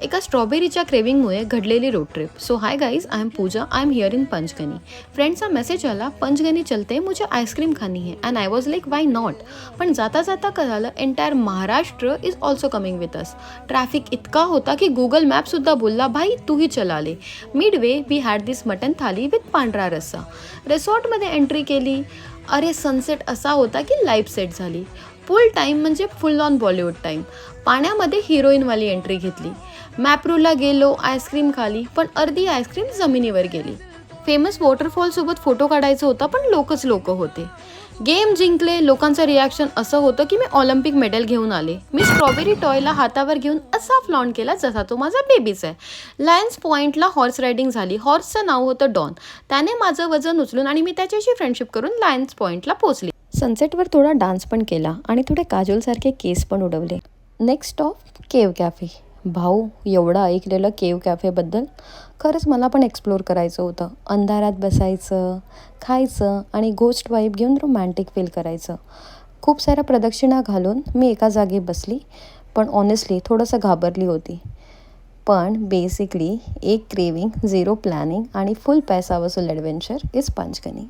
एका स्ट्रॉबेरीच्या क्रेविंगमुळे घडलेली road trip. So hi guys, I am Pooja. I am here in Panchgani. फ्रेंड्सचा मेसेज आला, पंचगनी चलते, मुझे आईस्क्रीम खानी है. And I was like, why not. पण जाता जाता कळालं, entire Maharashtra is also coming with us. Traffic इतका होता की गुगल मॅपसुद्धा बोलला, भाई तूही चला ले. Mid way we had this mutton thali with पांढरा रस्सा. रिसॉर्टमध्ये एंट्री केली. अरे सनसेट असा होता की लाईफ सेट झाली. फुल टाईम म्हणजे फुल ऑन बॉलिवूड टाईम. पाण्यामध्ये हिरोईनवाली एंट्री घेतली. मॅप्रूला गेलो, आईस्क्रीम खाली, पण अर्धी आईस्क्रीम जमिनीवर गेली. फेमस वॉटरफॉलसोबत फोटो काढायचा होता, पण लोकच लोक होते. गेम जिंकले. लोकांचं रिॲक्शन असं होतं की मी ऑलिम्पिक मेडल घेऊन आले. मी स्ट्रॉबेरी टॉयला हातावर घेऊन असा फ्लॉन्ट केला जसा तो माझा बेबीच आहे. लायन्स पॉईंटला हॉर्स रायडिंग झाली. हॉर्सचं नाव होतं डॉन. त्याने माझं वजन उचलून आणि मी त्याच्याशी फ्रेंडशिप करून लायन्स पॉईंटला पोहोचली. सनसेटवर थोडा डान्स पण केला आणि थोडे काजोलसारखे केस पण उडवले. नेक्स्ट स्टॉप केव कॅफे. भाऊ, एवढं ऐकलेलं केव कॅफेबद्दल. खरंच मला पण एक्सप्लोर करायचं होतं. अंधारात बसायचं, खायचं आणि गोस्ट वाईब घेऊन रोमॅन्टिक फील करायचं. खूप साऱ्या प्रदक्षिणा घालून मी एका जागी बसली, पण ऑनेस्टली थोडंसं घाबरली होती. पण बेसिकली एक क्रेविंग, झिरो प्लॅनिंग आणि फुल पैसा वसूल ॲडव्हेंचर इज पंचगनी.